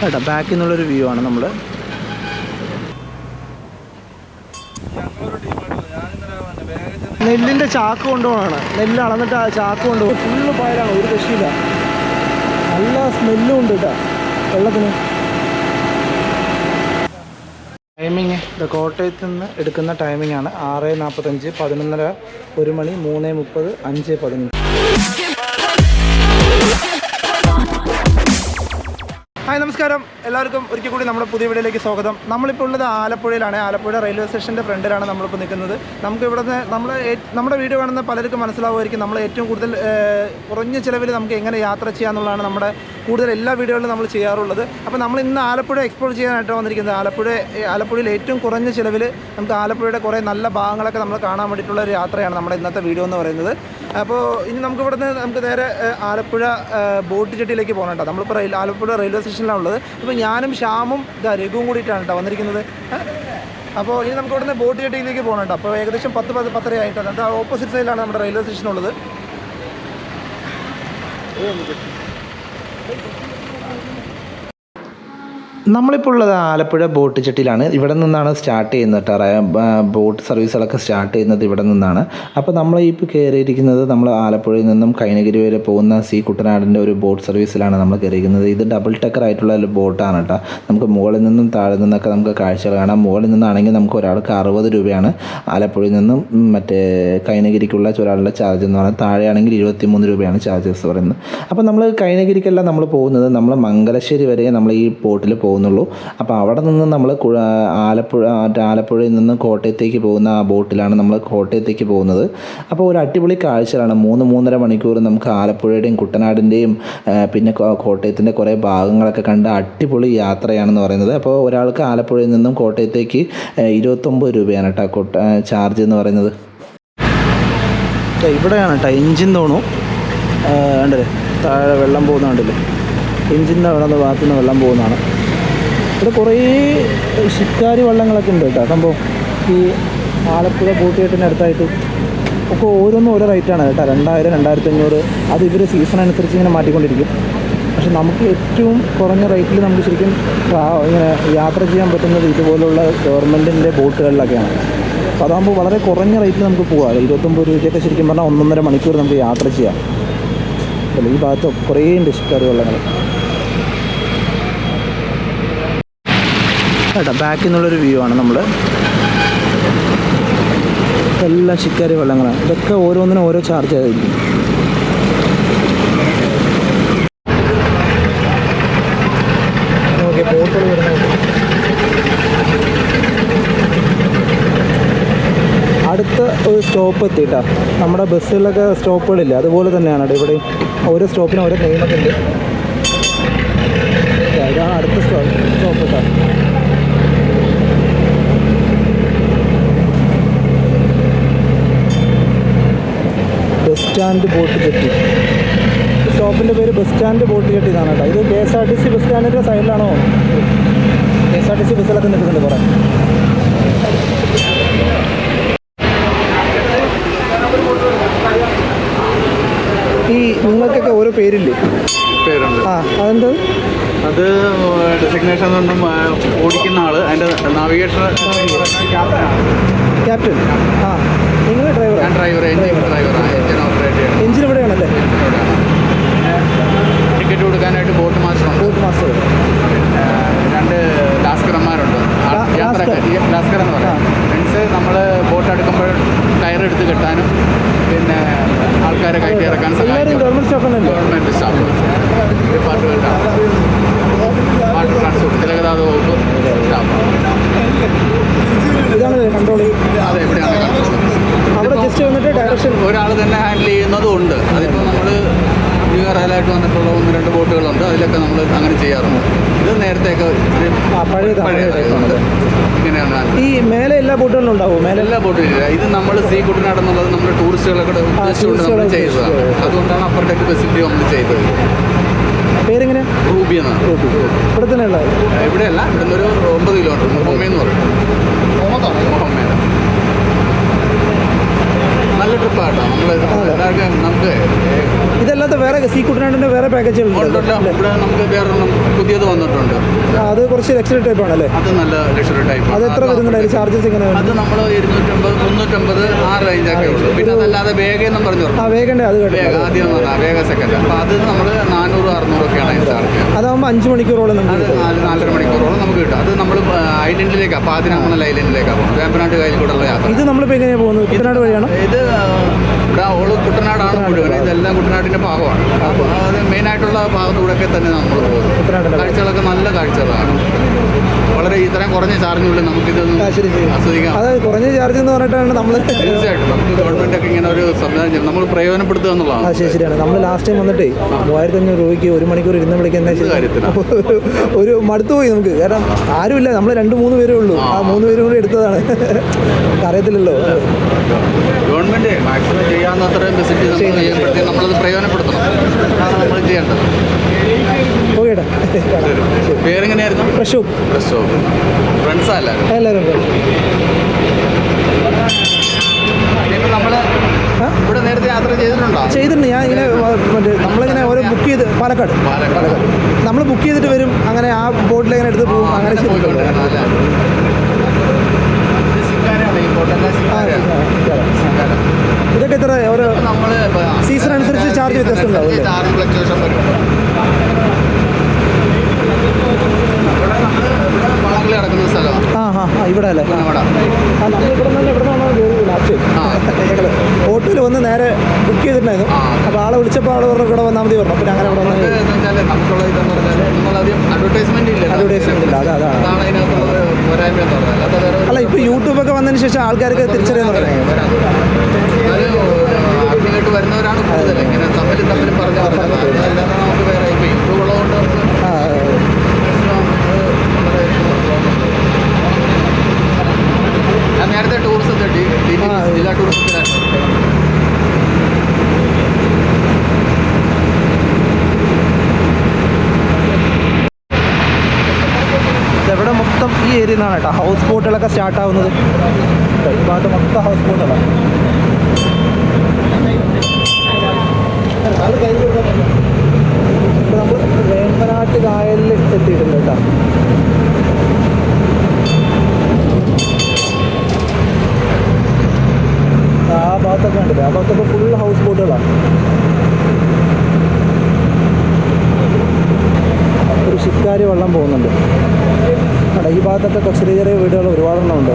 കേട്ടോ. ബാക്കിൽ നിന്നുള്ളൊരു വ്യൂ ആണ് നമ്മൾ. നെല്ലിൻ്റെ ചാക്ക് കൊണ്ടുപോകണം. നെല്ല് അളന്നിട്ട് ആ ചാക്ക് കൊണ്ടുപോകും. ഫുള്ള് പായലാണ്, ഒരു രക്ഷയില്ല. നല്ല സ്മെല്ലും ഉണ്ട് കേട്ടോ വെള്ളത്തിന്. ടൈമിങ് കോട്ടയത്ത് നിന്ന് എടുക്കുന്ന ടൈമിംഗ് ആണ് 6:45, 11:30, 1 മണി, 3:30, 5:15. ഹായ്, നമസ്കാരം എല്ലാവർക്കും. ഒരിക്കൽ കൂടി നമ്മുടെ പുതിയ വീഡിയോയിലേക്ക് സ്വാഗതം. നമ്മളിപ്പോൾ ഉള്ളത് ആലപ്പുഴയിലാണ്. ആലപ്പുഴ റെയിൽവേ സ്റ്റേഷൻ്റെ ഫ്രണ്ടിലാണ് നമ്മളിപ്പോൾ നിൽക്കുന്നത്. നമുക്ക് ഇവിടുന്ന് നമ്മുടെ വീഡിയോ കാണുന്ന പലർക്കും മനസ്സിലാവുമായിരിക്കും, നമ്മൾ ഏറ്റവും കൂടുതൽ കുറഞ്ഞ ചിലവിൽ നമുക്ക് എങ്ങനെ യാത്ര ചെയ്യാമെന്നുള്ളതാണ് നമ്മുടെ കൂടുതൽ എല്ലാ വീഡിയോകളിലും നമ്മൾ ചെയ്യാറുള്ളത്. അപ്പോൾ നമ്മൾ ഇന്ന് ആലപ്പുഴ എക്സ്പ്ലോർ ചെയ്യാനായിട്ട് വന്നിരിക്കുന്നത്. ആലപ്പുഴയിൽ ഏറ്റവും കുറഞ്ഞ ചിലവിൽ നമുക്ക് ആലപ്പുഴയുടെ കുറേ നല്ല ഭാഗങ്ങളൊക്കെ നമ്മൾ കാണാൻ വേണ്ടിയിട്ടുള്ള ഒരു യാത്രയാണ് നമ്മുടെ ഇന്നത്തെ വീഡിയോ എന്ന് പറയുന്നത്. അപ്പോൾ ഇനി നമുക്ക് നേരെ ആലപ്പുഴ ബോട്ട് ജെട്ടിയിലേക്ക് പോകണം കേട്ടോ. നമ്മളിപ്പോൾ ആലപ്പുഴ റെയിൽവേ സ്റ്റേഷനിലാണുള്ളത്. ഇപ്പോൾ ഞാനും ശ്യാമും രഘുവും കൂടിയിട്ടാണ് കേട്ടോ വന്നിരിക്കുന്നത്. അപ്പോൾ ഇനി നമുക്ക് ഇവിടുന്ന് ബോട്ട് ജെട്ടിയിലേക്ക് പോകണം കേട്ടോ. അപ്പോൾ ഏകദേശം 10-10:30 ആയിട്ടാണ്. അത് ഓപ്പോസിറ്റ് സൈഡിലാണ് നമ്മുടെ റെയിൽവേ സ്റ്റേഷൻ ഉള്ളത്. നമ്മളിപ്പോൾ ഉള്ളത് ആലപ്പുഴ ബോട്ട് ജെട്ടിയിലാണ്. ഇവിടെ നിന്നാണ് സ്റ്റാർട്ട് ചെയ്യുന്നത് കേട്ടോ. ബോട്ട് സർവീസുകളൊക്കെ സ്റ്റാർട്ട് ചെയ്യുന്നത് ഇവിടെ നിന്നാണ്. അപ്പോൾ നമ്മൾ ഇപ്പോൾ കയറിയിരിക്കുന്നത് നമ്മൾ ആലപ്പുഴയിൽ നിന്നും കൈനഗിരി വരെ പോകുന്ന സി കുട്ടനാടിൻ്റെ ഒരു ബോട്ട് സർവീസിലാണ് നമ്മൾ കയറിയിരിക്കുന്നത്. ഇത് ഡബിൾ ടക്കർ ആയിട്ടുള്ള ഒരു ബോട്ടാണ് കേട്ടോ. നമുക്ക് മുകളിൽ നിന്നും താഴെ നിന്നൊക്കെ നമുക്ക് കാഴ്ചകൾ കാണാം. മുകളിൽ നിന്നാണെങ്കിൽ നമുക്ക് ഒരാൾക്ക് 60 രൂപയാണ് ആലപ്പുഴയിൽ നിന്നും മറ്റേ കൈനഗിരിക്കുള്ള ഒരാളുടെ ചാർജ് എന്ന് പറയുന്നത്. താഴെയാണെങ്കിൽ 23 രൂപയാണ് ചാർജസ് പറയുന്നത്. അപ്പോൾ നമ്മൾ കൈനഗിരിക്കല്ല നമ്മൾ പോകുന്നത്, നമ്മൾ മംഗലശ്ശേരി വരെ നമ്മൾ ഈ ബോട്ടിൽ പോകുന്നുള്ളൂ. അപ്പോൾ അവിടെ നിന്ന് നമ്മൾ ആലപ്പുഴയിൽ നിന്ന് കോട്ടയത്തേക്ക് പോകുന്ന ആ ബോട്ടിലാണ് നമ്മൾ കോട്ടയത്തേക്ക് പോകുന്നത്. അപ്പോൾ ഒരു അടിപൊളി കാഴ്ചകളാണ്. 3-3.5 മണിക്കൂർ നമുക്ക് ആലപ്പുഴയുടെയും കുട്ടനാടിൻ്റെയും പിന്നെ കോട്ടയത്തിൻ്റെ കുറേ ഭാഗങ്ങളൊക്കെ കണ്ട് അടിപൊളി യാത്രയാണെന്ന് പറയുന്നത്. അപ്പോൾ ഒരാൾക്ക് ആലപ്പുഴയിൽ നിന്നും കോട്ടയത്തേക്ക് 29 രൂപയാണ് കേട്ടോ ചാർജ് എന്ന് പറയുന്നത്. ഇവിടെയാണ് കേട്ടോ എഞ്ചിൻ തോണു കണ്ടില്ലേ, താഴെ വെള്ളം പോകുന്ന കണ്ടില്ലേ, എഞ്ചിൻ്റെ അവിടെ ഭാഗത്തു നിന്ന് വെള്ളം പോകുന്നതാണ്. ഇവിടെ കുറേ ശിക്കാരി വള്ളങ്ങളൊക്കെ ഉണ്ട് കേട്ടോ സംഭവം. ഈ ആലപ്പുഴ ബോട്ട് ജെട്ടിൻ്റെ അടുത്തായിട്ട് ഒക്കെ ഓരോന്നും ഓരോ റേറ്റാണ് കേട്ടോ. 2000, 2500 അത് ഇവർ സീസൺ അനുസരിച്ച് ഇങ്ങനെ മാറ്റിക്കൊണ്ടിരിക്കും. പക്ഷെ നമുക്ക് ഏറ്റവും കുറഞ്ഞ റേറ്റിൽ നമുക്ക് ശരിക്കും ഇങ്ങനെ യാത്ര ചെയ്യാൻ പറ്റുന്നത് ഇതുപോലുള്ള ഗവൺമെൻറ്റിൻ്റെ ബോട്ടുകളിലൊക്കെയാണ്. അപ്പോൾ അതാകുമ്പോൾ വളരെ കുറഞ്ഞ റേറ്റിൽ നമുക്ക് പോകാം. 29 രൂപയൊക്കെ ശരിക്കും പറഞ്ഞാൽ 1.5 മണിക്കൂർ നമുക്ക് യാത്ര ചെയ്യാം. അല്ല, ഈ ഭാഗത്ത് കുറേ ഉണ്ട് ശിക്കാരി വള്ളങ്ങൾ കേട്ടോ. ബാക്കിൽ നിന്നുള്ളൊരു വ്യൂ ആണ് നമ്മൾ. എല്ലാം ശിക്കാരി വെള്ളങ്ങളാണ്. ഇതൊക്കെ ഓരോന്നിനും ഓരോ ചാർജ് ആയിരിക്കും. ഓക്കെ, ബോട്ടുകൾ വരുന്നത് അടുത്ത ഒരു സ്റ്റോപ്പ് എത്തിയിട്ടാ. നമ്മുടെ ബസ്സിലൊക്കെ സ്റ്റോപ്പുകളില്ല, അതുപോലെ തന്നെയാണ് കേട്ടോ ഇവിടെ. ഓരോ സ്റ്റോപ്പിനും ഓരോ നെയിമൊക്കെ ഉണ്ട്. ഇതാണ് അടുത്ത സ്റ്റോപ്പ് കേട്ടോ. Bus stand boat jetty. സ്റ്റോപ്പിൻ്റെ പേര് ബസ് സ്റ്റാൻഡ് ബോട്ട് ജെട്ടി എന്നാണ് കേട്ടോ. ഇത് KSRTC ബസ് സ്റ്റാൻഡിൻ്റെ സൈഡിലാണോ? KSRTC ബസ്സിലൊക്കെ നിൽക്കുന്നുണ്ട് കുറേ. ഈ നിങ്ങൾക്കൊക്കെ ഓരോ പേരില്ലേ? പേരുണ്ട്. അതെന്ത്? അത് ഡെസിഗ്നേഷൻ ഒന്നും ഓടിക്കുന്ന ആള്, അതിൻ്റെ നാവിഗേഷൻ ക്യാപ്റ്റൻ. നിങ്ങൾ ഡ്രൈവർ? ഞാൻ ഡ്രൈവർ, എഞ്ചിൻ ഡ്രൈവറാണ്. എഞ്ചിൻ ഓപ്പറേറ്റ് ചെയ്യണം. എഞ്ചിൻ ഇവിടെയാണല്ലേ? ടിക്കറ്റ് കൊടുക്കാനായിട്ട് ബോട്ട് മാസ്റ്റർ ഉണ്ട്. Boat master. 2 ലാസ്കർമാരുണ്ട്. ലാസ്കർ എന്ന് പറയാം. മീൻസ് നമ്മൾ ബോട്ട് എടുക്കുമ്പോൾ കയറെടുത്ത് കെട്ടാനും പിന്നെ ആൾക്കാരെ കയറ്റി ഇറക്കാൻ സഹായിക്കും. ഗവൺമെൻറ് സ്റ്റാഫ് ഡിപ്പാർട്ട്മെൻറ്റാണ്. വാട്ടർ ട്രാൻസ്പോർട്ട് ജലഗതാഗത വകുപ്പ് സ്റ്റാഫാണ്. ഇതാണ് കൺട്രോൾ. അതെ, എവിടെയാണ് കൺട്രോൾ. അവിടെ ജസ്റ്റ് വന്നിട്ട് ഡയറക്ഷൻ ഒരാൾ തന്നെ ഹാൻഡിൽ ചെയ്യുന്നതും ഉണ്ട്. അതിപ്പോൾ നമ്മൾ ന്യൂ ഇയർ അയലായിട്ട് വന്നിട്ടുള്ള 1-2 ബോട്ടുകളുണ്ട്. അതിലൊക്കെ നമ്മൾ അങ്ങനെ ചെയ്യാറുണ്ട്. ഇത് നേരത്തെയൊക്കെ പഴയതായിട്ടുണ്ട്. ഇങ്ങനെയാണ്. ഈ മേലെ എല്ലാ ബോട്ടുകളിലും ഉണ്ടാവും? മേലെ എല്ലാ ബോട്ടും ഇല്ല. ഇത് നമ്മൾ സീ കുട്ടനാട് എന്നുള്ളത് നമ്മൾ ടൂറിസ്റ്റുകളൊക്കെ ഉദ്ദേശിച്ചുകൊണ്ട് നമ്മൾ ചെയ്തതാണ്. അതുകൊണ്ടാണ് അപ്പുറത്തേക്ക് ഫെസിലിറ്റി നമ്മൾ ചെയ്തത്. പേരെങ്ങനെ? റൂബി എന്നാണ്. ഇവിടെ തന്നെ ഉള്ളത്? ഇവിടെയല്ല, ഇവിടെ നിന്നൊരു 9 കിലോമീറ്റർ മുഹമ്മയെന്ന് പറയും. മുഹമ്മദ് നല്ല ട്രിപ്പാട്ടോ. നമ്മൾ നമുക്ക് ഇതല്ലാത്ത വേറെ സീ കുട്ടനാടിൻ്റെ വേറെ പാക്കേജുകളുണ്ട്. ഇവിടെ നമുക്ക് വേറെ പുതിയത് വന്നിട്ടുണ്ട്. അത് കുറച്ച് ലക്ഷറി ടൈപ്പ് ആണല്ലേ? അത് നല്ല ലക്ഷറി ടൈപ്പ്. അത് എത്ര വരുന്നുണ്ട്? അതിന് ചാർജസ് എങ്ങനെയാണ്? അത് നമ്മൾ 250, 350 ആ റേഞ്ചൊക്കെ ഉള്ളൂ. പിന്നെ അതല്ലാതെ വേഗം പറഞ്ഞു വേഗൻ്റെ അത് ആദ്യം വേഗ സെക്കൻഡ്. അപ്പോൾ അത് നമ്മൾ 400, 600 ഒക്കെയാണ് അതിന് ചാർജ്. അതാകുമ്പോൾ 5 മണിക്കൂറോളം അത് 4-4.5 മണിക്കൂറോളം നമുക്ക് കിട്ടും. അത് നമ്മൾ ഐലൻഡിലേക്കാണ്, പാതിരാമണൽ ഐലൻഡിലേക്കാണ് പോകുന്നത്. വേമ്പനാട്ട് കായലിൽ കൂടെയുള്ള യാത്ര. ഇത് നമ്മളിപ്പോൾ എങ്ങനെയാണ് പോകുന്നത്? കുട്ടനാട് വഴിയാണ്? ഇത് ഇവിടെ കുട്ടനാടാണ് മുഴുവൻ. ഇതെല്ലാം കുട്ടനാടിൻ്റെ ഭാഗമാണ്. അപ്പോൾ അത് മെയിനായിട്ടുള്ള ഭാഗത്തൂടെയൊക്കെ തന്നെ നമ്മൾ പോകുന്നത്. കാഴ്ചകളൊക്കെ നല്ല കാഴ്ചകളാണ്. വളരെ ഇത്രയും കുറഞ്ഞ ചാർജിനുള്ളിൽ നമുക്കിത് ആസ്വദിക്കാം. അതായത് കുറഞ്ഞ ചാർജ് എന്ന് പറഞ്ഞിട്ടാണ് നമ്മൾ തീർച്ചയായിട്ടും നമുക്ക് ഗവൺമെൻറ്റൊക്കെ ഇങ്ങനെ ഒരു സംവിധാനം ചെയ്യും. നമ്മൾ പ്രയോജനപ്പെടുത്തുക എന്നുള്ളതാണ്. ശരിയാണ്. നമ്മൾ ലാസ്റ്റ് ടൈം വന്നിട്ടേ 3500 രൂപയ്ക്ക് 1 മണിക്കൂർ ഇരുന്ന് വിളിക്കുന്ന കാര്യത്തിലാണ് ഒരു മടുത്തു പോയി നമുക്ക്. കാരണം ആരുമില്ല, നമ്മൾ 2-3 പേരേ ഉള്ളൂ. ആ 3 പേരും കൂടി എടുത്തതാണ്. അറിയത്തില്ലല്ലോ. ഗവൺമെൻറ് മാക്സിമം ചെയ്യാവുന്നത്രയും ഫെസിലിറ്റി നമ്മളത് പ്രയോജനപ്പെടുത്തണം. അതാണ് നമ്മൾ ചെയ്യേണ്ടത്. ഓക്കേടാ. പേരെങ്ങനെയായിരുന്നു? പ്രശോഭ്. ഫ്രണ്ട്സാ എല്ലാവരും? നമ്മൾ ഇവിടെ നേരത്തെ യാത്ര ചെയ്തിട്ടുണ്ട്. ഞാൻ ഇങ്ങനെ നമ്മളിങ്ങനെ ഓരോ ബുക്ക് ചെയ്ത് പാലക്കാട് നമ്മൾ ബുക്ക് ചെയ്തിട്ട് വരും. അങ്ങനെ ആ ബോട്ടിലിങ്ങനെ എടുത്ത് പോകും. അങ്ങനെ ഇതൊക്കെ എത്ര ഓരോ സീസൺ അനുസരിച്ച് ചാർജ് വ്യത്യാസം ഉണ്ടാവും. കിടക്കുന്ന സ്ഥലമാണ്. ഇവിടെ അല്ലേ? ഓട്ടോയിൽ വന്ന് നേരെ ബുക്ക് ചെയ്തിട്ടുണ്ടായിരുന്നു. അപ്പോൾ ആളെ വിളിച്ചപ്പോൾ ആൾ പറഞ്ഞു ഇവിടെ വന്നാൽ മതി പറഞ്ഞു. പിന്നെ അങ്ങനെ ഇവിടെ വന്നത് അഡ്വർടൈസ്മെന്റ് ഇല്ല. അല്ല, ഇപ്പോൾ യൂട്യൂബൊക്കെ വന്നതിന് ശേഷം ആൾക്കാർക്ക് തിരിച്ചറിയാൻ തുടങ്ങി. വരുന്നവരാണ് കൂടുതൽ ഇങ്ങനെ തമ്മിൽ പറഞ്ഞു നമുക്ക് വേറെ ഇപ്പോൾ യൂട്യൂബ് ഉള്ളതുകൊണ്ട് ഞാൻ നേരത്തെ ടൂറിസത്തിൽ ജില്ലാ ടൂറിസത്തിലായിരുന്നു. ഇവിടെ മൊത്തം ഈ ഏരിയയിൽ നിന്നാണ് കേട്ടോ ഹൗസ് ബോട്ടുകളൊക്കെ സ്റ്റാർട്ടാവുന്നത്. ഈ ഭാഗത്ത് മൊത്തം ഹൗസ് ബോട്ടുകളാണ്. ഇപ്പോൾ നമ്മൾ വേമ്പനാട്ട് കായലിൽ എത്തിയിട്ടുണ്ട് കേട്ടോ. ആ ഭാഗത്തൊക്കെ ഉണ്ടല്ലേ? ആ ഭാഗത്തൊക്കെ ഫുൾ ഹൗസ് ബോട്ടുകളാണ്. ഒരു ശിക്കാരി വെള്ളം പോകുന്നുണ്ട്. അവിടെ ഈ ഭാഗത്തൊക്കെ ചെറിയ ചെറിയ വീടുകൾ ഒരുപാടെണ്ണം ഉണ്ട്.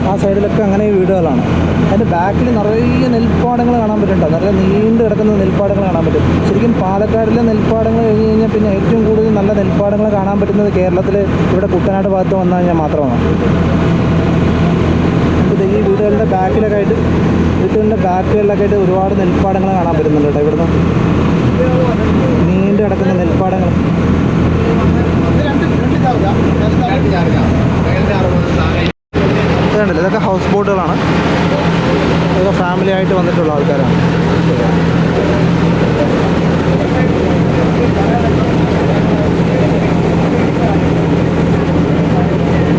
ആ സൈഡിലൊക്കെ അങ്ങനെ വീടുകളാണ്. അതിൻ്റെ ബാക്കിൽ നിറയെ നെൽപ്പാടങ്ങൾ കാണാൻ പറ്റുന്നുണ്ടോ? നല്ല നീണ്ടു കിടക്കുന്ന നെൽപ്പാടങ്ങൾ കാണാൻ പറ്റും. ശരിക്കും പാലക്കാടിലെ നെൽപ്പാടങ്ങൾ കഴിഞ്ഞ് കഴിഞ്ഞാൽ പിന്നെ ഏറ്റവും കൂടുതൽ നല്ല നെൽപ്പാടങ്ങൾ കാണാൻ പറ്റുന്നത് കേരളത്തിൽ ഇവിടെ കുട്ടനാട് ഭാഗത്ത് വന്നു കഴിഞ്ഞാൽ മാത്രമാണ്. ഇത് ഈ വീടുകളുടെ ബാക്കിലൊക്കെ ആയിട്ട് ബാക്കുകളിലൊക്കെ ആയിട്ട് ഒരുപാട് നെൽപ്പാടങ്ങൾ കാണാൻ പറ്റുന്നുണ്ട് കേട്ടോ. ഇവിടുന്ന് നീണ്ടു കിടക്കുന്ന നെൽപ്പാടങ്ങൾ. ഇതുണ്ടല്ലോ, ഇതൊക്കെ ഹൗസ് ബോട്ടുകളാണ്. ഇതൊക്കെ ഫാമിലി ആയിട്ട് വന്നിട്ടുള്ള ആൾക്കാരാണ്.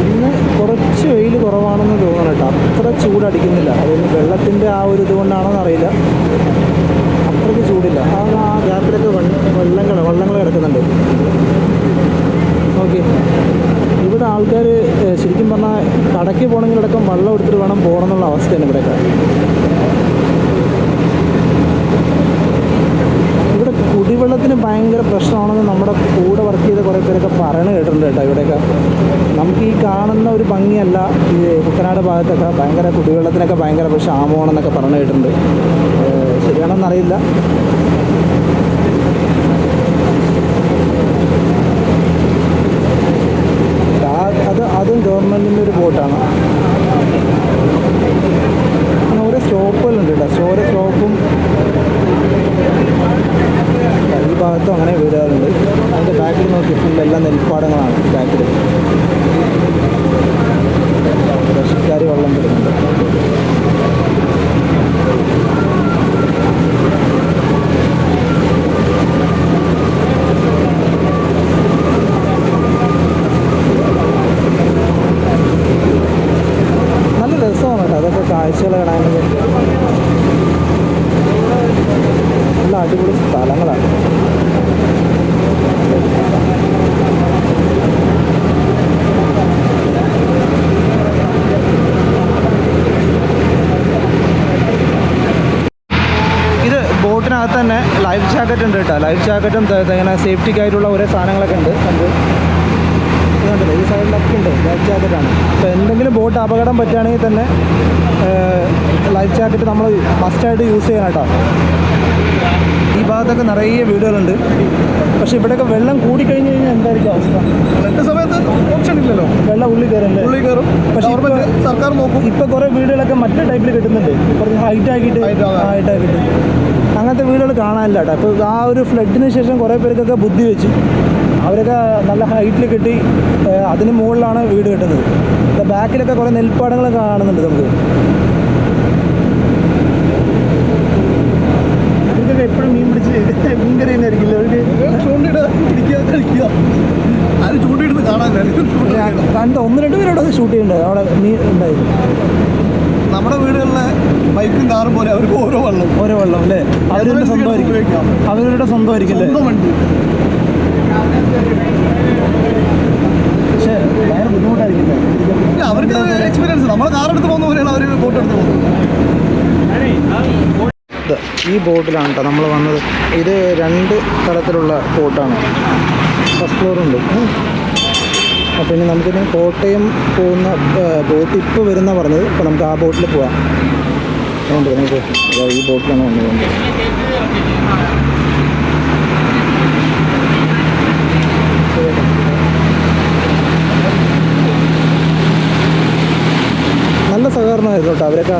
ഇന്ന് കുറച്ച് വെയിൽ കുറവാണെന്ന് തോന്നണം കേട്ടോ. അത്ര ചൂടടിക്കുന്നില്ല. അതൊന്ന് വെള്ളത്തിൻ്റെ ആ ഒരു ഇതുകൊണ്ടാണോ എന്നറിയില്ല, അത്രയ്ക്ക് ചൂടില്ല. ആ ഗ്യാപ്പിലൊക്കെ വള്ളങ്ങൾ കിടക്കുന്നുണ്ട്. ഓക്കെ, ഇവിടെ ആൾക്കാർ ശരിക്കും പറഞ്ഞാൽ കടയ്ക്ക് പോകണമെങ്കിലടക്കം വെള്ളം എടുത്തിട്ട് വേണം പോകണം എന്നുള്ള അവസ്ഥയാണ് ഇവിടെയൊക്കെ. ഇവിടെ കുടിവെള്ളത്തിന് ഭയങ്കര പ്രശ്നമാണെന്ന് നമ്മുടെ കൂടെ വർക്ക് ചെയ്ത കുറേ പേരൊക്കെ പറയണ കേട്ടിട്ടുണ്ട് കേട്ടോ. ഇവിടെയൊക്കെ നമുക്ക് ഈ കാണുന്ന ഒരു ഭംഗിയല്ല. ഈ കുട്ടനാട് ഭാഗത്തൊക്കെ ഭയങ്കര കുടിവെള്ളത്തിനൊക്കെ ഭയങ്കര ക്ഷാമമാണെന്നൊക്കെ പറഞ്ഞു കേട്ടിട്ടുണ്ട്. ശരിയാണെന്നറിയില്ല. അതും ഗവൺമെൻറ്റിൻ്റെ ഒരു ബോട്ടാണ്. ഓരോ സ്റ്റോപ്പുകളുണ്ട് കേട്ടോ. ഓരോ സ്റ്റോപ്പും ഈ ഭാഗത്തും അങ്ങനെ വീടുകളുണ്ട്. അതിൻ്റെ ബാക്കിൽ നോക്കി ഫുൾ എല്ലാം നെൽപ്പാടങ്ങളാണ് ബാക്കിൽ. കൃഷിക്കാർ വെള്ളം വരുന്നുണ്ട്. കാഴ്ചകൾ കാണാനും നല്ല അടിപൊളി സ്ഥലങ്ങളാണ്. ഇത് ബോട്ടിനകത്ത് തന്നെ ലൈഫ് ജാക്കറ്റ് ഉണ്ട് കേട്ടോ. ലൈഫ് ജാക്കറ്റും ഇങ്ങനെ സേഫ്റ്റിക്കായിട്ടുള്ള ഓരോ സാധനങ്ങളൊക്കെ ഉണ്ട്. നമുക്ക് ഇതുണ്ടല്ലോ, ഈ സൈഡിലൊക്കെ ഉണ്ട് ലൈഫ് ജാക്കറ്റാണ്. അപ്പോൾ എന്തെങ്കിലും ബോട്ട് അപകടം പറ്റുകയാണെങ്കിൽ തന്നെ ലൈഫ് ജാക്കറ്റ് നമ്മൾ മസ്റ്റായിട്ട് യൂസ് ചെയ്യണം കേട്ടോ. ഈ ഭാഗത്തൊക്കെ നിറയെ വീടുകളുണ്ട്. പക്ഷേ ഇവിടെയൊക്കെ വെള്ളം കൂടിക്കഴിഞ്ഞ് കഴിഞ്ഞാൽ എന്തായിരിക്കും അവസ്ഥ? രണ്ട് സമയത്ത് ഓപ്ഷൻ ഇല്ലല്ലോ, വെള്ളം ഉള്ളിൽ കയറും. പക്ഷേ സർക്കാർ നോക്കും. ഇപ്പോൾ കുറേ വീടുകളൊക്കെ മറ്റേ ടൈപ്പിൽ കിട്ടുന്നുണ്ട്, കുറച്ച് ഹൈറ്റാക്കിയിട്ട്. അങ്ങനത്തെ വീടുകൾ കാണാനില്ല കേട്ടോ. അപ്പോൾ ആ ഒരു ഫ്ലഡിന് ശേഷം കുറേ പേർക്കൊക്കെ ബുദ്ധി വെച്ച് അവരൊക്കെ നല്ല ഹൈറ്റിൽ കെട്ടി അതിന് മുകളിലാണ് വീട് കെട്ടുന്നത്. ബാക്കിലൊക്കെ കുറേ നെൽപ്പാടങ്ങൾ കാണുന്നുണ്ട് നമുക്ക്. ഇവർക്കൊക്കെ എപ്പോഴും മീൻ പിടിച്ച് മീൻകറി തന്നെ ആയിരിക്കില്ല അവർക്ക്. ചൂണ്ടിടുക, പിടിക്കുക, കഴിക്കുക. ആരും ചൂണ്ടിയിടുന്ന് കണ്ട 1-2 പേരോട് അത് ഷൂട്ട് ചെയ്യണ്ടേ അവിടെ മീൻ ഉണ്ടായിരുന്നു. നമ്മുടെ വീടുകളിലെ ബൈക്കും കാറും പോലെ അവർക്ക് ഓരോ വെള്ളം അല്ലേ? അവരുടെ സ്വന്തമായിരിക്കും അല്ലേ? സ്വന്തം വണ്ടി. പക്ഷേ ഭയങ്കര ബുദ്ധിമുട്ടായിരിക്കില്ലേ? അവർക്ക് എക്സ്പീരിയൻസ്. നമ്മൾ കാറെടുത്ത് പോകുന്ന പോലെയാണ് അവർ ബോട്ട് എടുത്ത് പോകുന്നത്. ഈ ബോട്ടിലാണ് കേട്ടോ നമ്മൾ വന്നത്. ഇത് 2 തരത്തിലുള്ള ബോട്ടാണ്. ഫസ്റ്റ് ഫ്ലോറുണ്ട്. അപ്പോൾ ഇനി നമുക്കിനി കോട്ടയം പോകുന്ന ബോട്ട് ഇപ്പോൾ വരുന്ന പറഞ്ഞത്. ഇപ്പോൾ നമുക്ക് ആ ബോട്ടിൽ പോവാം. അതുകൊണ്ട് നമുക്ക് ഈ ബോട്ടിലാണ് വന്നത്. നല്ല സഹകരണമായിരുന്നു കേട്ടോ. അവരൊക്കെ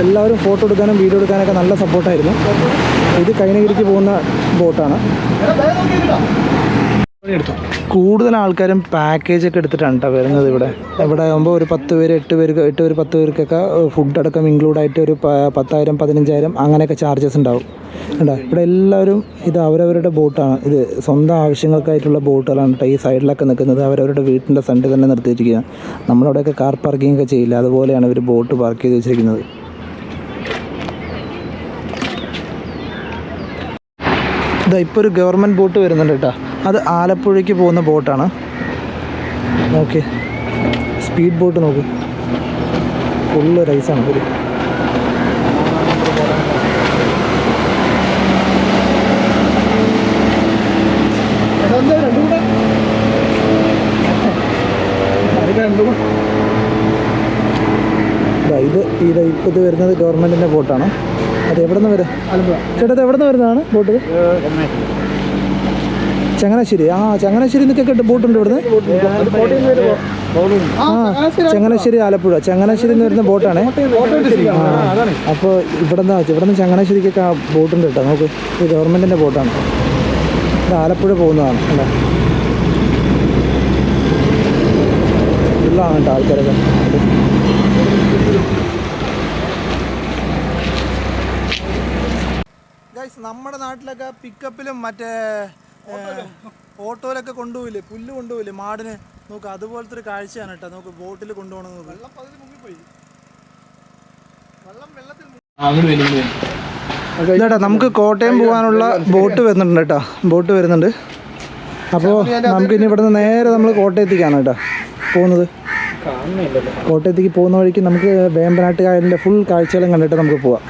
എല്ലാവരും ഫോട്ടോ എടുക്കാനും വീഡിയോ എടുക്കാനൊക്കെ നല്ല സപ്പോർട്ടായിരുന്നു. ഇത് കൈനഗിരിക്ക് പോകുന്ന ബോട്ടാണ്. കൂടുതൽ ആൾക്കാരും പാക്കേജൊക്കെ എടുത്തിട്ടാണ് കേട്ടോ വരുന്നത്. ഇവിടെ ആകുമ്പോൾ ഒരു 10 പേര് 8 പേര് 10 പേർക്കൊക്കെ ഫുഡ് അടക്കം ഇൻക്ലൂഡായിട്ട് ഒരു 10,000 15,000 അങ്ങനെയൊക്കെ ചാർജസ് ഉണ്ടാവും കേട്ടോ. ഇവിടെ എല്ലാവരും ഇത് അവരവരുടെ ബോട്ടാണ്. ഇത് സ്വന്തം ആവശ്യങ്ങൾക്കായിട്ടുള്ള ബോട്ടുകളാണ് കേട്ടോ. ഈ സൈഡിലൊക്കെ നിൽക്കുന്നത് അവരവരുടെ വീട്ടിൻ്റെ ഫ്രണ്ട് തന്നെ നിർത്തിയിരിക്കുക. നമ്മളവിടെയൊക്കെ കാർ പാർക്കിംഗ് ഒക്കെ ചെയ്യില്ല, അതുപോലെയാണ് ഇവർ ബോട്ട് പാർക്ക് ചെയ്ത് വെച്ചിരിക്കുന്നത്. ഇതാ ഇപ്പോൾ ഒരു ഗവൺമെൻറ് ബോട്ട് വരുന്നുണ്ട് കേട്ടോ. അത് ആലപ്പുഴയ്ക്ക് പോകുന്ന ബോട്ടാണ്. നോക്കി സ്പീഡ് ബോട്ട് നോക്ക്, ഫുള്ള് റൈസാണ്. ഒരു ഇത് വരുന്നത് ഗവൺമെൻറ്റിൻ്റെ ബോട്ടാണ്. അത് എവിടെ നിന്ന് വരും ചേട്ടാ? അത് എവിടെ നിന്ന് വരുന്നതാണ് ബോട്ട്? ചങ്ങനാശ്ശേരി. ചങ്ങനാശ്ശേരി നിന്നൊക്കെ ബോട്ടുണ്ട് ഇവിടുന്ന്. ചങ്ങനാശ്ശേരി ആലപ്പുഴ. ചങ്ങനാശ്ശേരി എന്ന് വരുന്ന ബോട്ടാണ്. അപ്പോൾ ഇവിടുന്ന് ചങ്ങനാശ്ശേരിക്കൊക്കെ ബോട്ടുണ്ട് കേട്ടോ. നമുക്ക് ഇത് ഗവൺമെൻറ്റിൻ്റെ ബോട്ടാണ്. ഇത് ആലപ്പുഴ പോകുന്നതാണ് അല്ലേ? ഫുള്ളാണ് കേട്ടോ ആൾക്കാരൊക്കെ. നമ്മുടെ നാട്ടിലൊക്കെ പിക്കപ്പിലും മറ്റേ ഓട്ടോയിലൊക്കെ കൊണ്ടുപോയില്ലേ, പുല്ല് കൊണ്ടുപോയില്ലേ മാടിന്. നോക്ക് അതുപോലത്തെ ഒരു കാഴ്ചയാണ് കേട്ടോ. നമുക്ക് ബോട്ടിൽ കൊണ്ടുപോകണം. ഇതാ നമുക്ക് കോട്ടയം പോകാനുള്ള ബോട്ട് വരുന്നുണ്ട് കേട്ടോ. ബോട്ട് വരുന്നുണ്ട്. അപ്പോൾ നമുക്കിനി ഇവിടുന്ന് നേരെ നമ്മൾ കോട്ടയത്തേക്കാണ് കേട്ടോ പോകുന്നത്. കോട്ടയത്തേക്ക് പോകുന്ന വഴിക്ക് നമുക്ക് വേമ്പനാട്ട് കായലിൻ്റെ ഫുൾ കാഴ്ചകളും കണ്ടിട്ട് നമുക്ക് പോവാം.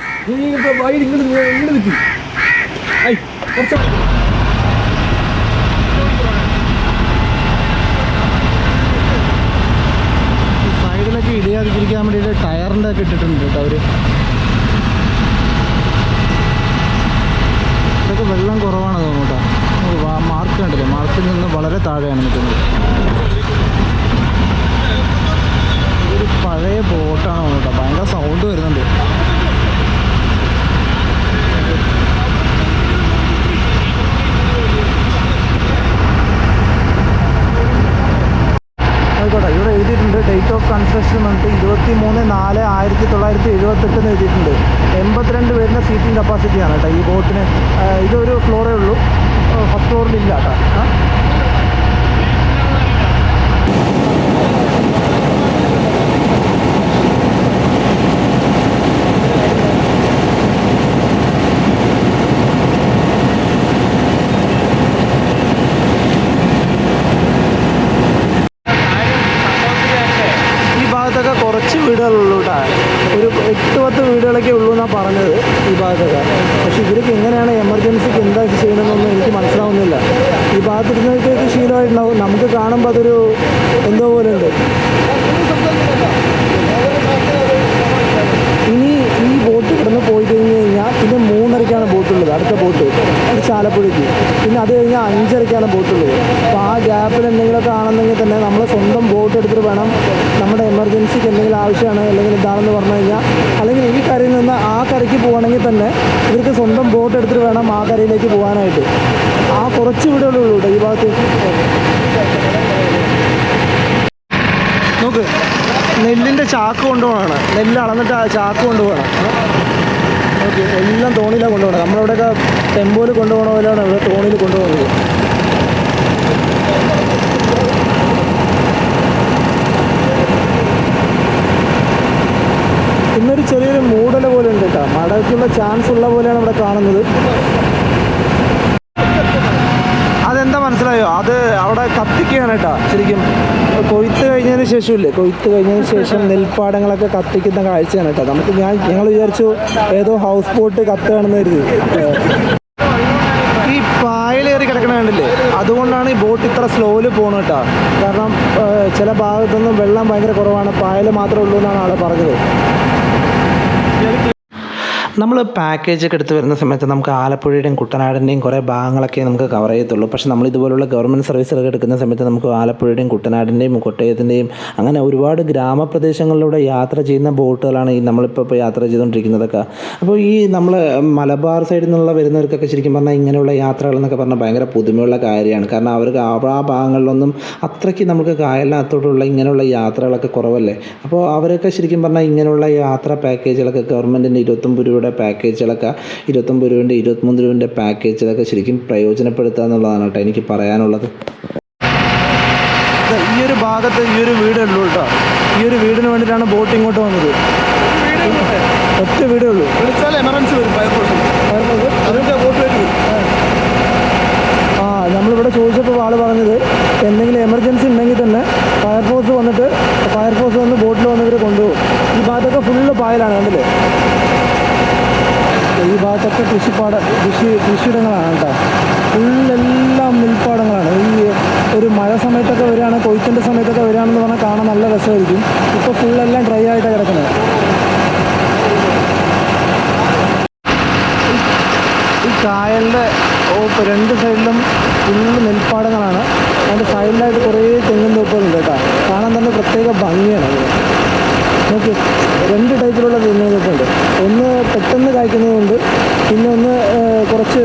സൈഡിലൊക്കെ ഇടിയാതിരിക്കാൻ വേണ്ടിയിട്ട് ടയറിൻ്റെ ഒക്കെ ഇട്ടിട്ടുണ്ട് കേട്ടോ അവർ. ഇതൊക്കെ വെള്ളം കുറവാണ് തോന്നുന്നു കേട്ടോ. മാർക്ക് കണ്ടല്ലോ, മാർക്കിൽ നിന്ന് വളരെ താഴെയാണ് നിൽക്കുന്നത്. ഇതൊരു പഴയ ബോട്ടാണ് തോന്നുന്നു കേട്ടോ. ഭയങ്കര സൗണ്ട് വരുന്നുണ്ട്. ആയിക്കോട്ടെ, ഇവിടെ എഴുതിയിട്ടുണ്ട് ഡേറ്റ് ഓഫ് കൺസ്ട്രക്ഷൻ വന്നിട്ട് 23/4/1978 എന്ന് എഴുതിയിട്ടുണ്ട്. 82 പേരിൻ്റെ സീറ്റിംഗ് കപ്പാസിറ്റിയാണ് കേട്ടോ ഈ ബോട്ടിന്. ഇതൊരു ഫ്ലോറേ ഉള്ളൂ, ഫസ്റ്റ് ഫ്ലോറിലില്ല കേട്ടോ. ഭാഗത്തൊക്കെ കുറച്ച് വീടുകളുള്ളൂ കേട്ടോ. ഒരു 8-10 വീടുകളൊക്കെ ഉള്ളൂ എന്നാണ് പറഞ്ഞത് ഈ ഭാഗത്തൊക്കെ. പക്ഷെ ഇവർക്ക് എങ്ങനെയാണ് എമർജൻസിക്ക് എന്താ ചെയ്യണമെന്നൊന്നും എനിക്ക് മനസ്സിലാവുന്നില്ല. ഈ ഭാഗത്തിരുന്നവർക്കൊക്കെ ശീലമായിട്ടുണ്ടാവും. നമുക്ക് കാണുമ്പോൾ അതൊരു എന്തോ പോലെ ഉണ്ട്. ഇനി ഈ ബോട്ട് ഇവിടുന്ന് പോയി കഴിഞ്ഞ് കഴിഞ്ഞാൽ പിന്നെ 3:30ക്കാണ് ബോട്ടുള്ളത്, അടുത്ത ബോട്ട് ആലപ്പുഴയ്ക്ക്. പിന്നെ അത് കഴിഞ്ഞാൽ 5:30ക്കാണ് ബോട്ടുള്ളത്. അപ്പോൾ ആ ഗ്യാപ്പിൽ എന്തെങ്കിലുമൊക്കെ ആണെന്നെങ്കിൽ തന്നെ നമ്മൾ സ്വന്തം ബോട്ട് എടുത്തിട്ട് വേണം നമ്മുടെ എമർജൻസിക്ക് എന്തെങ്കിലും ആവശ്യമാണ് അല്ലെങ്കിൽ ഇതാണെന്ന് പറഞ്ഞു കഴിഞ്ഞാൽ, അല്ലെങ്കിൽ ഈ കരയിൽ നിന്ന് ആ കരയ്ക്ക് പോകണമെങ്കിൽ തന്നെ ഇവർക്ക് സ്വന്തം ബോട്ട് എടുത്തിട്ട് വേണം ആ കരയിലേക്ക് പോകാനായിട്ട്. ആ കുറച്ച് വീടുകളുള്ളൂ ഇവിടെ ഈ ഭാഗത്ത്. നോക്ക്, നെല്ലിൻ്റെ ചാക്ക് കൊണ്ടുപോകണം. നെല്ല് അളന്നിട്ട് ആ ചാക്ക് കൊണ്ടുപോകണം. ഓക്കെ, എല്ലാം തോണിയിലാണ് കൊണ്ടുപോകണം. നമ്മളിവിടെയൊക്കെ ടെമ്പോയിൽ കൊണ്ടുപോകണ പോലെയാണ് ഇവിടെ തോണിയിൽ കൊണ്ടുപോകുന്നത്. ഇന്നൊരു ചെറിയൊരു മൂടൽ പോലെ ഉണ്ട് കേട്ടോ. മഴയ്ക്കുള്ള ചാൻസ് ഉള്ള പോലെയാണ് ഇവിടെ കാണുന്നത്. അതെന്താ മനസ്സിലായോ? അത് അവിടെ കത്തിക്കുകയാണ് കേട്ടോ. ശരിക്കും കൊയ്ത്ത് കഴിഞ്ഞതിന് ശേഷമില്ലേ, കൊയ്ത്ത് കഴിഞ്ഞതിന് ശേഷം നെൽപ്പാടങ്ങളൊക്കെ കത്തിക്കുന്ന കാഴ്ചയാണ് കേട്ടോ. ഞങ്ങൾ വിചാരിച്ചു ഏതോ ഹൗസ് ബോട്ട് കത്തുകയാണെന്ന് കരുതി. ഈ പായലേറി കിടക്കണ കണ്ടില്ലേ, അതുകൊണ്ടാണ് ഈ ബോട്ട് ഇത്ര സ്ലോയിൽ പോകുന്നത് കേട്ടോ. കാരണം ചില ഭാഗത്തൊന്നും വെള്ളം ഭയങ്കര കുറവാണ്, പായൽ മാത്രമേ ഉള്ളൂ എന്നാണ് ആളെ പറഞ്ഞത്. നമ്മൾ പാക്കേജൊക്കെ എടുത്ത് വരുന്ന സമയത്ത് നമുക്ക് ആലപ്പുഴയുടെയും കുട്ടനാടിൻ്റെയും കുറേ ഭാഗങ്ങളൊക്കെ നമുക്ക് കവർ ചെയ്യത്തുള്ളൂ. പക്ഷേ നമ്മൾ ഇതുപോലുള്ള ഗവൺമെൻറ് സർവീസുകളൊക്കെ എടുക്കുന്ന സമയത്ത് നമുക്ക് ആലപ്പുഴയുടെയും കുട്ടനാടിൻ്റെയും കോട്ടയത്തിൻ്റെയും അങ്ങനെ ഒരുപാട് ഗ്രാമപ്രദേശങ്ങളിലൂടെ യാത്ര ചെയ്യുന്ന ബോട്ടുകളാണ് ഈ നമ്മളിപ്പോൾ യാത്ര ചെയ്തുകൊണ്ടിരിക്കുന്നതൊക്കെ. അപ്പോൾ ഈ നമ്മൾ മലബാർ സൈഡിൽ നിന്നുള്ള വരുന്നവർക്കൊക്കെ ശരിക്കും പറഞ്ഞാൽ ഇങ്ങനെയുള്ള യാത്രകളെന്നൊക്കെ പറഞ്ഞാൽ ഭയങ്കര പുതുമയുള്ള കാര്യമാണ്. കാരണം അവർക്ക് ആ ഭാഗങ്ങളിലൊന്നും അത്രയ്ക്ക് നമുക്ക് കായലിനകത്തോട്ടുള്ള ഇങ്ങനെയുള്ള യാത്രകളൊക്കെ കുറവല്ലേ. അപ്പോൾ അവരൊക്കെ ശരിക്കും പറഞ്ഞാൽ ഇങ്ങനെയുള്ള യാത്രാ പാക്കേജുകളൊക്കെ ഗവൺമെൻറ്റിൻ്റെ 29 രൂപയുടെ പാക്കേജുകളൊക്കെ 29 രൂപൻ്റെ 23 രൂപൻ്റെ പാക്കേജുകളൊക്കെ ശരിക്കും പ്രയോജനപ്പെടുത്തുക എന്നുള്ളതാണ് കേട്ടോ എനിക്ക് പറയാനുള്ളത്. ഈ ഒരു ഭാഗത്ത് ഈ ഒരു വീടുള്ളൂ കേട്ടോ. ഈ ഒരു വീടിന് വേണ്ടിയിട്ടാണ് ബോട്ട് ഇങ്ങോട്ട് വന്നത്. ഒറ്റ വീടേ ഉള്ളൂ. വിളിച്ചാൽ എമർജൻസി വരും. അതിൻ്റെ ബോട്ട് വരും. നമ്മളിവിടെ ചോദിച്ചപ്പോൾ ആൾ പറഞ്ഞത് എന്തെങ്കിലും എമർജൻസി ഉണ്ടെങ്കിൽ തന്നെ ഫയർഫോഴ്സ് വന്ന് ബോട്ടിൽ വന്ന് ഇവർ കൊണ്ടുപോകും. ഈ ഭാഗത്തൊക്കെ ഫുള്ള് പായലാണ് കണ്ടില്ലേ. ഈ ഭാഗത്തൊക്കെ കൃഷിയിടങ്ങളാണ് കേട്ടോ. ഫുള്ളെല്ലാം നെൽപ്പാടങ്ങളാണ്. ഈ ഒരു മഴ സമയത്തൊക്കെ വരികയാണ്, കൊയ്ത്തിൻ്റെ സമയത്തൊക്കെ വരികയാണെന്ന് പറഞ്ഞാൽ കാണാൻ നല്ല രസമായിരിക്കും. ഇപ്പോൾ ഫുള്ളെല്ലാം ഡ്രൈ ആയിട്ടാണ് കിടക്കുന്നത്. ഈ കായലിൻ്റെ രണ്ട് സൈഡിലും ഫുള്ള് നെൽപ്പാടങ്ങളാണ്. അതിൻ്റെ സൈഡിലായിട്ട് കുറേ തെങ്ങിൻ തോപ്പുകളുണ്ട് കേട്ടോ. കാണാൻ തന്നെ പ്രത്യേക ഭംഗിയാണ്. നോക്കി, 2 ടൈപ്പിലുള്ള തെങ്ങിൻ തോപ്പുണ്ട്. ഒന്ന് പെട്ടെന്ന് കായ്ക്കുന്നതുണ്ട്, പിന്നെ ഒന്ന് കുറച്ച്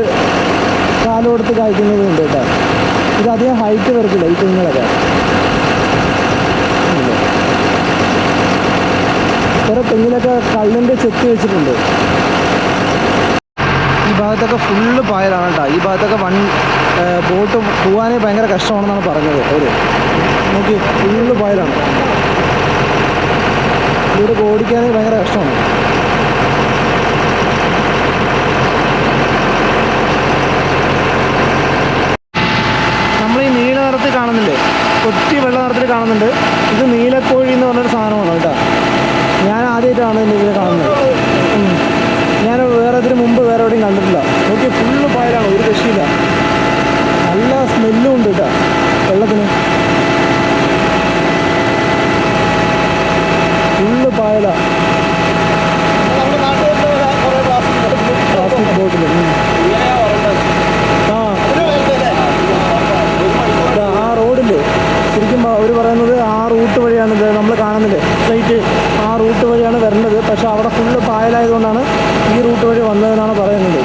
കാലം കൊടുത്ത് കായ്ക്കുന്നതുണ്ട് കേട്ടോ. ഇത് അധികം ഹൈറ്റ് വരത്തില്ല ഈ തെങ്ങുകളൊക്കെ. കുറേ തെങ്ങിലൊക്കെ കല്ലിൻ്റെ ചെത്തി വെച്ചിട്ടുണ്ട്. ഈ ഭാഗത്തൊക്കെ ഫുള്ള് പായലാണ് കേട്ടോ. ഈ ഭാഗത്തൊക്കെ ബോട്ട് പോകാനേ ഭയങ്കര കഷ്ടമാണെന്നാണ് പറഞ്ഞത് അവർ. നോക്കി, ഫുള്ള് പായലാണ്. ഇവിടെ ഓടിക്കാനേ ഭയങ്കര കഷ്ടമാണ്. നമ്മൾ ഈ നീല നിറത്തിൽ കാണുന്നില്ലേ, കൊത്തി വെള്ള നിറത്തിൽ കാണുന്നുണ്ട്. ഇത് നീലക്കോഴി എന്ന് പറഞ്ഞൊരു സാധനമാണ് കേട്ടോ. ഞാൻ ആദ്യമായിട്ടാണ് ഇതിനെ കാണുന്നത്. ഞാൻ ഇതിന് മുമ്പ് വേറെ എവിടെയും കണ്ടിട്ടില്ല. നോക്കി, ഫുള്ള് പായലാണ്, ഒരു രക്ഷയില്ല. നല്ല സ്മെല്ലും ഉണ്ട് കേട്ടോ വെള്ളത്തിന്. ഫുള്ള് പായല. പ്ലാസ്റ്റിക് ബോട്ടിൽ ആ റോഡില്ലേ, ശരിക്കും അവർ പറയുന്നത് ആ റൂട്ട് വഴിയാണ് നമ്മൾ കാണുന്നില്ലേ സ്ട്രൈറ്റ്, ആ റൂട്ട് വഴിയാണ് വരേണ്ടത്. പക്ഷെ അവിടെ ഫുള്ള് പായലായതുകൊണ്ടാണ് ഈ റൂട്ട് വഴി വന്നതെന്നാണ് പറയുന്നത്.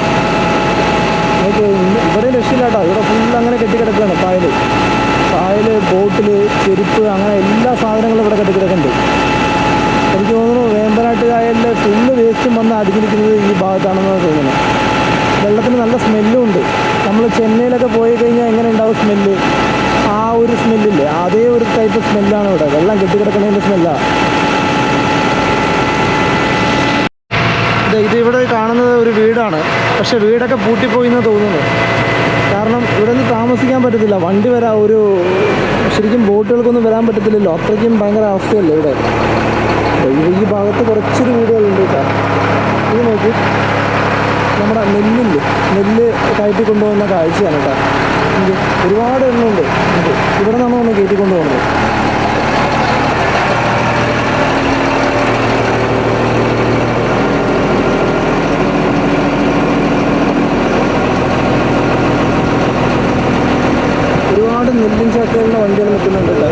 ഓക്കെ, ഇവിടെ രക്ഷയില്ല കേട്ടോ. ഇവിടെ ഫുള്ള് അങ്ങനെ കെട്ടിക്കിടക്കുകയാണ് പായൽ, ബോട്ടിൽ, ചെരുപ്പ്, അങ്ങനെ എല്ലാ സാധനങ്ങളും ഇവിടെ കെട്ടിക്കിടക്കുന്നുണ്ട്. എനിക്ക് തോന്നുന്നു വേമ്പനാട്ട് കായലിൽ ഫുള്ള് വേസ്റ്റും വന്ന് അടിഞ്ഞിരിക്കുന്നത് ഈ ഭാഗത്താണെന്നാണ് തോന്നുന്നത്. വെള്ളത്തിന് നല്ല സ്മെല്ലും ഉണ്ട്. നമ്മൾ ചെന്നൈയിലൊക്കെ പോയി കഴിഞ്ഞാൽ എങ്ങനെ ഉണ്ടാവും സ്മെല്ല്, ആ ഒരു സ്മെല്ലില്ലേ, അതേ ഒരു ടൈപ്പ് സ്മെല്ലാണ് ഇവിടെ. വെള്ളം കെട്ടിക്കിടക്കുന്നതിൻ്റെ സ്മെല്ലാണ് ഇത്. ഇവിടെ കാണുന്നത് ഒരു വീടാണ്, പക്ഷെ വീടൊക്കെ പൂട്ടിപ്പോയി എന്ന് തോന്നുന്നു. കാരണം ഇവിടെ നിന്ന് താമസിക്കാൻ പറ്റത്തില്ല, വണ്ടി വരാൻ ശരിക്കും ബോട്ടുകൾക്കൊന്നും വരാൻ പറ്റത്തില്ലല്ലോ, അത്രയ്ക്കും ഭയങ്കര അവസ്ഥയല്ലേ ഇവിടെ. ഈ ഭാഗത്ത് കുറച്ചൊരു വീടുകളുണ്ട് കേട്ടോ. ഇത് നോക്കി, നമ്മുടെ നെല്ല് കയറ്റി കൊണ്ടുപോകുന്ന കാഴ്ചയാണ് കേട്ടോ. ഇത് ഒരുപാട് എണ്ണമുണ്ട്. ഇവിടെ നിന്നാണ് നമ്മൾ കയറ്റി കൊണ്ടുപോകുന്നത്. ഒരുപാട് നെല്ലും ചാക്കുകളുടെ വണ്ടികൾ നിൽക്കുന്നുണ്ട് കേട്ടോ.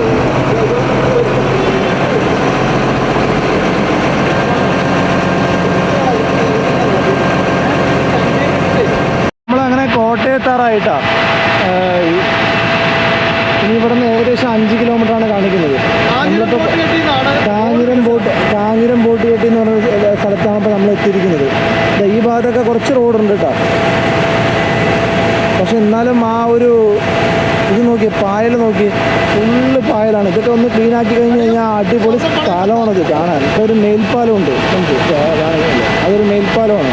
നമ്മളങ്ങനെ കോട്ടയത്താറായിട്ടാണ്. ഇനി ഇവിടുന്ന് ഏകദേശം 5 കിലോമീറ്ററാണ് കാണിക്കുന്നത്. നമ്മളിപ്പോൾ കാഞ്ഞിരം ബോട്ട് കെട്ടി എന്ന് പറഞ്ഞ സ്ഥലത്താണ് ഇപ്പോൾ നമ്മൾ എത്തിയിരിക്കുന്നത്. ഈ ഭാഗത്തൊക്കെ കുറച്ച് റോഡുണ്ട് കേട്ടോ. പക്ഷെ എന്നാലും ആ ഒരു ഇത് നോക്കി, പായൽ നോക്കി, ഫുള്ള് പായലാണ്. ഇതൊക്കെ ഒന്ന് ക്ലീൻ ആക്കി കഴിഞ്ഞ് കഴിഞ്ഞാൽ അടിപൊളി സ്ഥലമാണത് കാണാൻ. ഇപ്പോൾ ഒരു മേൽപ്പാലമുണ്ട് നമുക്ക് കാണുന്നില്ല, അതൊരു മേൽപ്പാലമാണ്.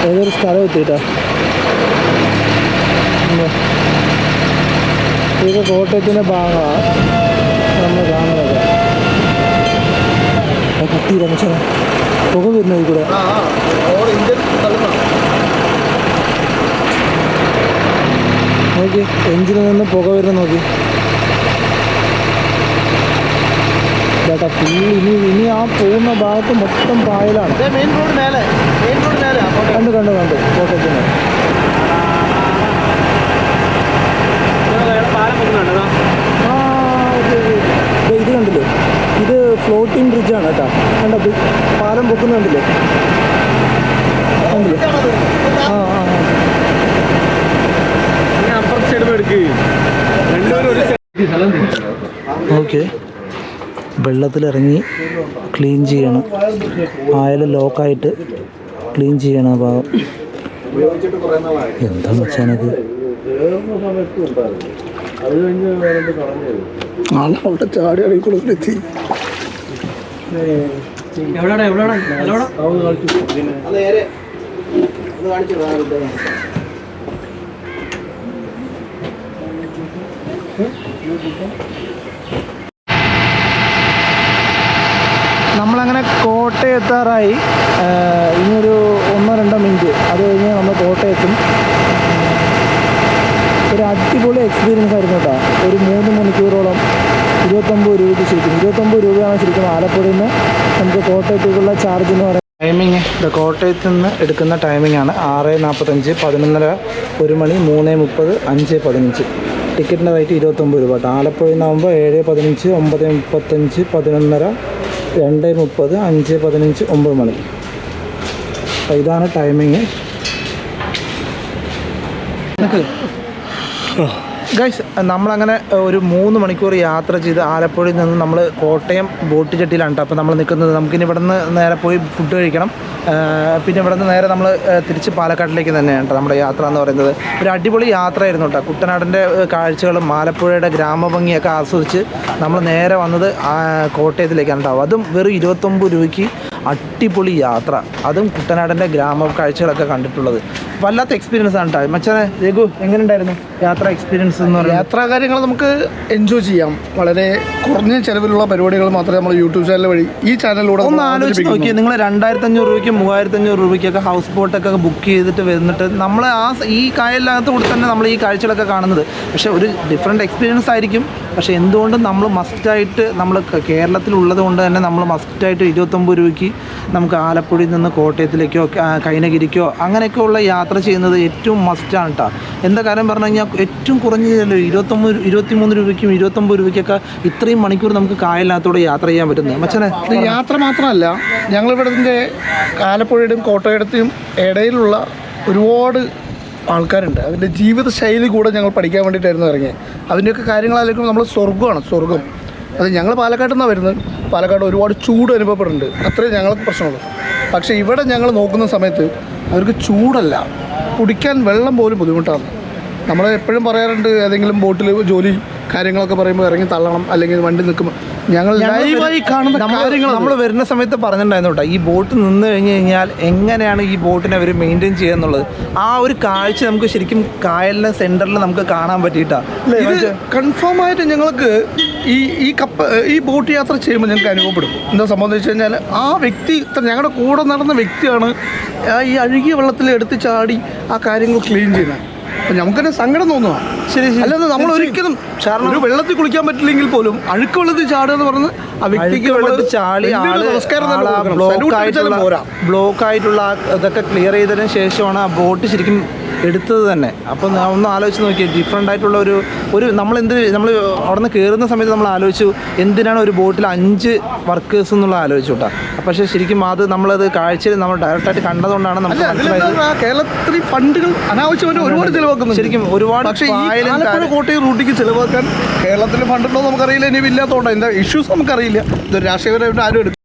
ഏതൊരു സ്ഥലം എത്തിയിട്ടാ. ഇത് കോട്ടയത്തിൻ്റെ ഭാഗമാണ് നമ്മൾ കാണുന്നത്. കത്തിയില്ല പക്ഷേ പുക വരുന്നത് കൂടെ. നോക്കി, എഞ്ചിനിൽ നിന്ന് പുക വരുന്ന നോക്കി ചേട്ടാ. ഇനി ആ പോകുന്ന ഭാഗത്ത് മൊത്തം പായലാണ്. മെയിൻ റോഡ് മേലെ കണ്ടു കോട്ടയത്തിന്. ഇത് കണ്ടില്ലേ, ഇത് ഫ്ലോട്ടിംഗ് ബ്രിഡ്ജാണ് കേട്ടോ. കണ്ടോ, പാലം പൊക്കുന്നുണ്ടല്ലേ, കണ്ടില്ലേ? ഓക്കെ, വെള്ളത്തിലിറങ്ങി ക്ലീൻ ചെയ്യണം. ആയാൽ ലോക്കായിട്ട് ക്ലീൻ ചെയ്യണം ആ ഭാഗം. എന്താന്ന് വെച്ചാനത് അവിടെ ചാടി അടിക്കുളത്തിലെത്തി. നമ്മളങ്ങനെ കോട്ടയം എത്താറായി. ഇനിയൊരു 1-2 മിനിറ്റ് അത് കഴിഞ്ഞ് നമ്മൾ കോട്ടയത്തും. ഒരു അടിപൊളി എക്സ്പീരിയൻസ് ആയിരുന്നു കേട്ടോ. ഒരു 3 മണിക്കൂറോളം 29 രൂപയ്ക്ക് ശരിക്കും 29 രൂപയാണ് ശരിക്കും ആലപ്പുഴയിൽ നിന്ന് നമുക്ക് കോട്ടയത്തേക്കുള്ള ചാർജ് എന്ന് പറയുന്നത്. ടൈമിങ് കോട്ടയത്ത് നിന്ന് എടുക്കുന്ന ടൈമിങ്ങാണ് 6:45, 11:30, 1 മണി, 3:30, 5:15. ടിക്കറ്റിൻ്റെ റേറ്റ് 29 രൂപ കേട്ടോ. ആലപ്പുഴയിൽ നിന്നാകുമ്പോൾ 7:15, 9:35, 11:30, 2:30, 5:15, 9 മണി. അപ്പോൾ ഇതാണ് ടൈമിങ്. ഗൈസ്, നമ്മളങ്ങനെ ഒരു 3 മണിക്കൂർ യാത്ര ചെയ്ത് ആലപ്പുഴയിൽ നിന്ന് നമ്മൾ കോട്ടയം ബോട്ട് ജെട്ടിയിലാണ് കേട്ടോ. അപ്പോൾ നമ്മൾ നിൽക്കുന്നത്. നമുക്കിനി ഇവിടെ നിന്ന് നേരെ പോയി ഫുഡ് കഴിക്കണം. പിന്നെ ഇവിടെ നിന്ന് നേരെ നമ്മൾ തിരിച്ച് പാലക്കാട്ടിലേക്ക് തന്നെയാണ് കേട്ടോ നമ്മുടെ യാത്ര എന്ന് പറയുന്നത്. ഒരു അടിപൊളി യാത്രയായിരുന്നു കേട്ടോ. കുട്ടനാടിൻ്റെ കാഴ്ചകളും ആലപ്പുഴയുടെ ഗ്രാമഭംഗിയൊക്കെ ആസ്വദിച്ച് നമ്മൾ നേരെ വന്നത് കോട്ടയത്തിലേക്കാണ് കേട്ടോ. അതും വെറും 29 രൂപയ്ക്ക് അടിപൊളി യാത്ര, അതും കുട്ടനാടിൻ്റെ ഗ്രാമ കാഴ്ചകളൊക്കെ കണ്ടിട്ടുള്ളത്. വല്ലാത്ത എക്സ്പീരിയൻസ് ആണ് കേട്ടോ. മച്ചാനെ രഘു, എങ്ങനെ ഉണ്ടായിരുന്നു യാത്ര എക്സ്പീരിയൻസ് എന്ന് പറയുന്നത്? യാത്രാ കാര്യങ്ങൾ നമുക്ക് എൻജോയ് ചെയ്യാം. വളരെ കുറഞ്ഞ ചിലവിലുള്ള പരിപാടികൾ മാത്രമേ നമ്മൾ യൂട്യൂബ് ചാനൽ വഴി ഈ ചാനലിലൂടെ ഒന്ന് ആലോചിച്ച് നോക്കിയാൽ നിങ്ങൾ 2500 രൂപയ്ക്കും 3500 രൂപയ്ക്കൊക്കെ ഹൗസ് ബോട്ടൊക്കെ ബുക്ക് ചെയ്തിട്ട് വന്നിട്ട് നമ്മൾ ഈ കായലിനകത്ത് കൂടി തന്നെ നമ്മൾ ഈ കാഴ്ചകളൊക്കെ കാണുന്നത്. പക്ഷേ ഒരു ഡിഫറെൻറ്റ് എക്സ്പീരിയൻസ് ആയിരിക്കും. പക്ഷേ എന്തുകൊണ്ടും നമ്മൾ മസ്റ്റായിട്ട് നമ്മൾ കേരളത്തിലുള്ളത് കൊണ്ട് തന്നെ നമ്മൾ മസ്റ്റായിട്ട് 29 രൂപയ്ക്ക് നമുക്ക് ആലപ്പുഴയിൽ നിന്ന് കോട്ടയത്തിലേക്കോ കൈനഗിരിക്കോ അങ്ങനെയൊക്കെയുള്ള യാത്ര ചെയ്യുന്നത് ഏറ്റവും മസ്റ്റാണ് കേട്ടോ. എന്താ കാര്യം പറഞ്ഞു കഴിഞ്ഞാൽ ഏറ്റവും കുറഞ്ഞതല്ലോ 23 രൂപയ്ക്കും 29 രൂപയ്ക്കൊക്കെ ഇത്രയും മണിക്കൂർ നമുക്ക് കായലിനകത്തൂടെ യാത്ര ചെയ്യാൻ പറ്റുന്നത്. മച്ചനെ, യാത്ര മാത്രമല്ല, ഞങ്ങളിവിടുത്തെ ആലപ്പുഴയുടെയും കോട്ടയത്തിനും ഇടയിലുള്ള ഒരുപാട് ആൾക്കാരുണ്ട്. അതിൻ്റെ ജീവിതശൈലി കൂടെ ഞങ്ങൾ പഠിക്കാൻ വേണ്ടിയിട്ടായിരുന്നു ഇറങ്ങിയത്. അതിൻ്റെയൊക്കെ കാര്യങ്ങളായിരിക്കും നമ്മൾ സ്വർഗ്ഗം. അത് ഞങ്ങൾ പാലക്കാട്ടിൽ നിന്നാണ് വരുന്നത്. പാലക്കാട് ഒരുപാട് ചൂട് അനുഭവപ്പെടുന്നുണ്ട്. അത്രയും ഞങ്ങൾക്ക് പ്രശ്നമുള്ളൂ. പക്ഷേ ഇവിടെ ഞങ്ങൾ നോക്കുന്ന സമയത്ത് അവർക്ക് ചൂടല്ല, കുടിക്കാൻ വെള്ളം പോലും ബുദ്ധിമുട്ടാണ്. നമ്മൾ എപ്പോഴും പറയാറുണ്ട്, ഏതെങ്കിലും ബോട്ടിൽ ജോലി കാര്യങ്ങളൊക്കെ പറയുമ്പോൾ ഇറങ്ങി തള്ളണം, അല്ലെങ്കിൽ വണ്ടി നിൽക്കുമ്പോൾ ഞങ്ങൾ ലൈവായി കാണുന്ന കാര്യങ്ങൾ നമ്മൾ വരുന്ന സമയത്ത് പറഞ്ഞിട്ടുണ്ടായിരുന്നു കേട്ടോ, ഈ ബോട്ട് നിന്ന് കഴിഞ്ഞ് കഴിഞ്ഞാൽ എങ്ങനെയാണ് ഈ ബോട്ടിനെ അവർ മെയിൻറ്റെയിൻ ചെയ്യുക എന്നുള്ളത്. ആ ഒരു കാഴ്ച നമുക്ക് ശരിക്കും കായലിൻ്റെ സെൻറ്ററിൽ നമുക്ക് കാണാൻ പറ്റിയിട്ടാണ്. ഇത് കൺഫേം ആയിട്ട് ഞങ്ങൾക്ക് ഈ ബോട്ട് യാത്ര ചെയ്യുമ്പോൾ ഞങ്ങൾക്ക് അനുഭവപ്പെടും. എന്താ സംഭവം എന്ന് വെച്ച് കഴിഞ്ഞാൽ ആ വ്യക്തി ഞങ്ങളുടെ കൂടെ നടന്ന വ്യക്തിയാണ് ഈ അഴുകിയ വെള്ളത്തിൽ എടുത്ത് ചാടി ആ കാര്യങ്ങൾ ക്ലീൻ ചെയ്യുന്നത്. അപ്പം നമുക്കെന്നെ സങ്കടം തോന്നുക. ശരി, അല്ലാതെ നമ്മൾ ഒരിക്കലും ഒരു വെള്ളത്തിൽ കുളിക്കാൻ പറ്റില്ലെങ്കിൽ പോലും അഴുക്ക് വെള്ളത്തിൽ ചാടുക എന്ന് പറഞ്ഞ് ആ വ്യക്തിക്ക് ചാളി നമസ്കാരം ബ്ലോക്ക് ആയിട്ടുള്ള ഇതൊക്കെ ക്ലിയർ ചെയ്തതിന് ശേഷമാണ് ആ ബോട്ട് ശരിക്കും എടുത്തത് തന്നെ. അപ്പോൾ ഒന്ന് ആലോചിച്ച് നോക്കിയാൽ ഡിഫറെൻ്റ് ആയിട്ടുള്ള ഒരു നമ്മൾ അവിടെ നിന്ന് കയറുന്ന സമയത്ത് നമ്മൾ ആലോചിച്ചു എന്തിനാണ് ഒരു ബോട്ടിൽ 5 വർക്കേഴ്സ് എന്നുള്ള ആലോചിച്ചു കേട്ടോ. പക്ഷേ ശരിക്കും നമ്മളത് കാഴ്ചയിൽ നമ്മൾ ഡയറക്റ്റായിട്ട് കണ്ടതുകൊണ്ടാണ് നമുക്ക് മനസ്സിലായത്. കേരളത്തിൽ ഫണ്ടുകൾ അനാവശ്യമായിട്ട് ഒരുപാട് ചിലവാക്കുന്നു. ശരിക്കും ഒരുപാട്. പക്ഷേ കോട്ടയം റൂട്ടിക്ക് ചിലവാക്കാൻ കേരളത്തിൽ ഫണ്ടുണ്ടോ നമുക്കറിയില്ല, ഇനി ഇല്ലാത്തതുകൊണ്ട് എന്താ ഇഷ്യൂസ് നമുക്കറിയില്ല. ഇതൊരു രാഷ്ട്രീയപരമായിട്ട് ആരും എടുക്കും.